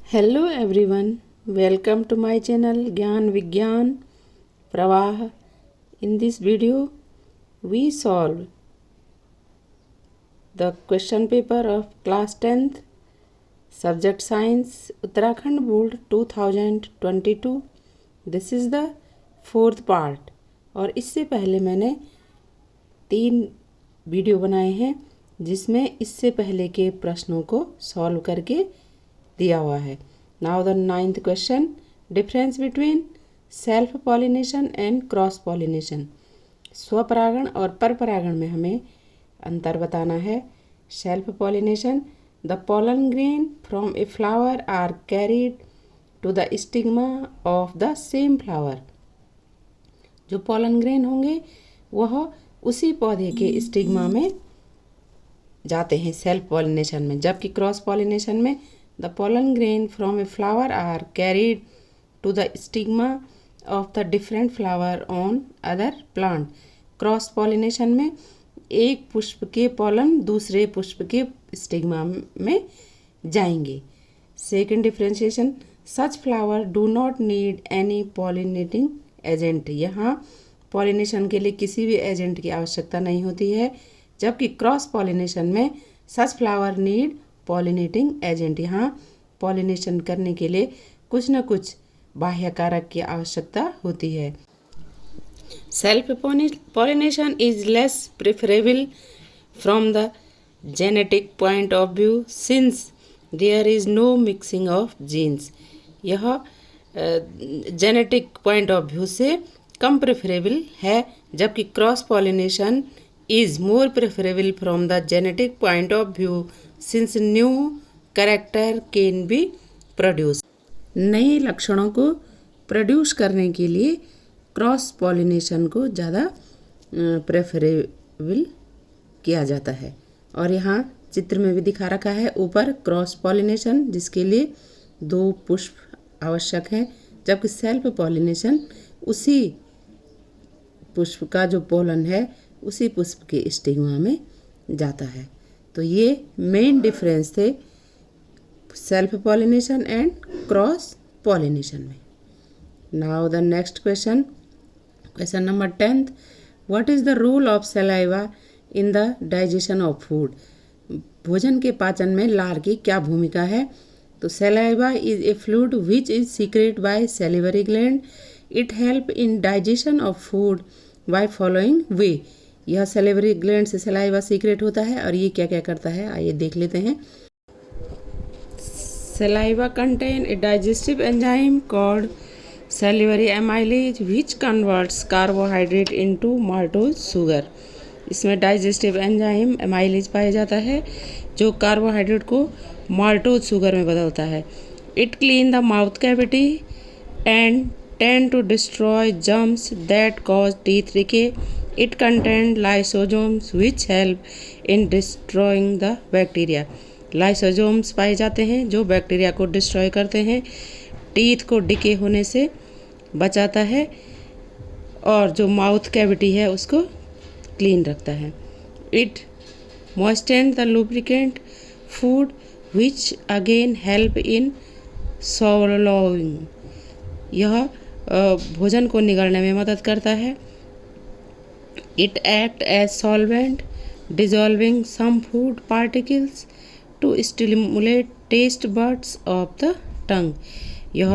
Hello everyone, welcome to my channel Gyan Vigyan Pravah. In this video, we solve the question paper of class 10th, subject science, Uttarakhand Board 2022. This is the fourth part. और इससे पहले मैंने 3 video बनाए हैं जिसमें इससे पहले के प्रश्नों को सॉल्व करके दिया हुआ है। Now the 9th question, difference between self pollination and cross pollination. स्वपरागण और परपरागण में हमें अंतर बताना है। Self pollination, the pollen grain from a flower are carried to the stigma of the same flower. जो पोलन ग्रेन होंगे वह उसी पौधे के स्टिग्मा में जाते हैं सेल्फ पॉलिनेशन में, जबकि क्रॉस पॉलिनेशन में the pollen grain from a flower are carried to the stigma of the different flower on other plant. Cross pollination में एक पुष्प के पोलन दूसरे पुष्प के स्टिग्मा में जाएंगे। Second differentiation, such flower do not need any pollinating agent. यहाँ पॉलिनेशन के लिए किसी भी एजेंट की आवश्यकता नहीं होती है, जबकि क्रॉस पॉलिनेशन में सच फ्लावर नीड पॉलिनेटिंग एजेंट। यहाँ पॉलिनेशन करने के लिए कुछ न कुछ बाह्य कारक की आवश्यकता होती है। Self pollination is less preferable from the genetic point of view since there is no mixing of genes. यह जेनेटिक पॉइंट ऑफ व्यू से कम प्रेफरेबल है, जबकि cross pollination is more preferable from the genetic point of view since new character can be produced. नए लक्षणों को produce करने के लिए क्रॉस पॉलिनेशन को ज़्यादा प्रेफरेबल किया जाता है। और यहाँ चित्र में भी दिखा रखा है ऊपर क्रॉस पॉलिनेशन जिसके लिए 2 पुष्प आवश्यक हैं, जबकि सेल्फ पॉलिनेशन उसी पुष्प का जो पोलन है उसी पुष्प के स्टिग्मा में जाता है। तो ये मेन डिफरेंस थे self pollination and cross pollination में। Now the next question, question number 10th, what is the role of saliva in the digestion of food. भोजन के पाचन में लार की क्या भूमिका है। तो saliva is a fluid which is secrete by salivary gland. It help in digestion of food by following way. यह सैलिवरी ग्लैंड से सलाइवा सीक्रेट होता है और ये क्या क्या करता है आइए देख लेते हैं। Saliva contain a digestive enzyme called salivary amylase which converts carbohydrate into maltose sugar. इसमें डाइजेस्टिव एंजाइम एमाइलेज पाया जाता है जो कार्बोहाइड्रेट को माल्टोज शुगर में बदलता है। It clean the mouth cavity and tend to destroy germs that cause teeth decay. It contains lysosomes which help in destroying the bacteria. Lysosomes पाए जाते हैं जो बैक्टीरिया को डिस्ट्रॉय करते हैं, टीथ को डिके होने से बचाता है और जो माउथ कैविटी है उसको क्लीन रखता है। It moistens the lubricant food which again help in swallowing. यह भोजन को निगलने में मदद करता है। It acts as solvent, dissolving some food particles to stimulate taste buds of the tongue. यह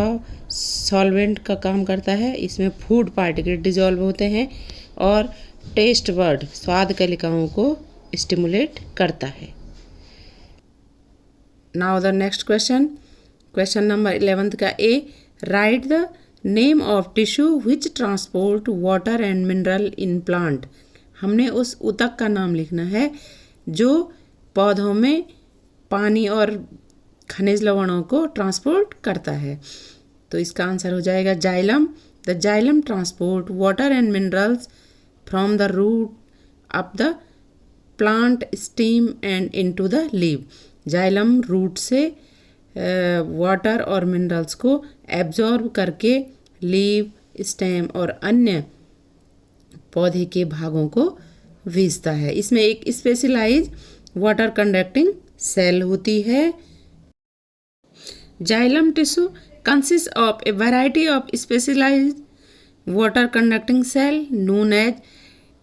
सॉल्वेंट का काम करता है, इसमें फूड पार्टिकल डिजॉल्व होते हैं और टेस्ट बर्ड स्वाद कलिकाओं को स्टिमुलेट करता है। Now the next question, question number 11th का A, right the name of tissue which transport water and mineral in plant. हमने उस ऊतक का नाम लिखना है जो पौधों में पानी और खनिज लवणों को ट्रांसपोर्ट करता है। तो इसका आंसर हो जाएगा xylem. The xylem transport water and minerals from the root up the plant stem and into the leave. Xylem root से वाटर और मिनरल्स को एब्जॉर्ब करके लीव, स्टेम और अन्य पौधे के भागों को भेजता है। इसमें एक स्पेशलाइज वाटर कंडक्टिंग सेल होती है xylem tissue consist of a variety of specialised water conducting cell known as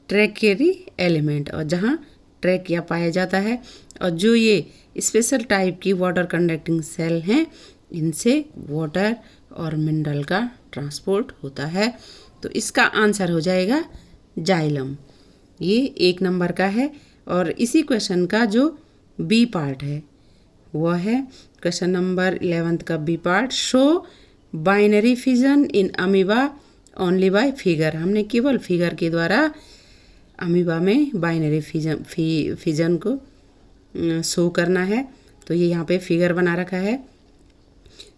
tracheary element, और जहाँ ट्रैकिया पाया जाता है और जो ये स्पेशल टाइप की वाटर कंडक्टिंग सेल हैं इनसे वाटर और मिनरल का ट्रांसपोर्ट होता है। तो इसका आंसर हो जाएगा जाइलम। ये 1 नंबर का है। और इसी क्वेश्चन का जो बी पार्ट है वो है क्वेश्चन नंबर 11 का B part, show binary fission in amoeba only by figure. हमने केवल फिगर के द्वारा अमीबा में बाइनरी फिजन को शो करना है। तो ये यहाँ पे फिगर बना रखा है।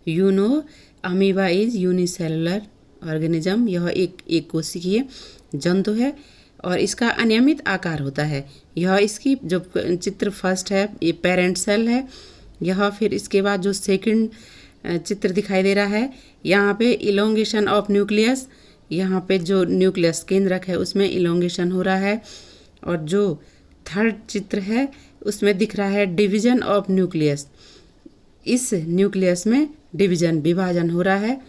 You know amoeba is unicellular organism, यह एक कोशिकीय जंतु है और इसका अनियमित आकार होता है। यह इसकी जो चित्र फर्स्ट है ये पेरेंट सेल है, यह फिर इसके बाद जो सेकंड चित्र दिखाई दे रहा है यहाँ पे इलोंगेशन ऑफ न्यूक्लियस, यहाँ पे जो न्यूक्लियस केंद्रक है उसमें इलोंगेशन हो रहा है। और जो थर्ड चित्र है उसमें दिख रहा है डिवीजन ऑफ न्यूक्लियस, इस न्यूक्लियस में डिवीजन विभाजन हो रहा है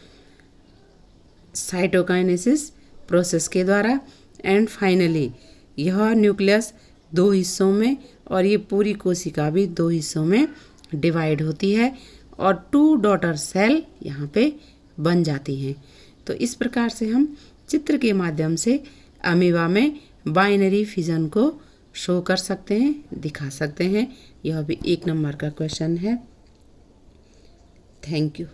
साइटोकाइनेसिस प्रोसेस के द्वारा। एंड फाइनली यह न्यूक्लियस 2 हिस्सों में और ये पूरी कोशिका भी 2 हिस्सों में डिवाइड होती है और 2 डॉटर सेल यहाँ पे बन जाती हैं। तो इस प्रकार से हम चित्र के माध्यम से अमीबा में बाइनरी फिजन को शो कर सकते हैं, दिखा सकते हैं। यह भी 1 नंबर का क्वेश्चन है। Thank you.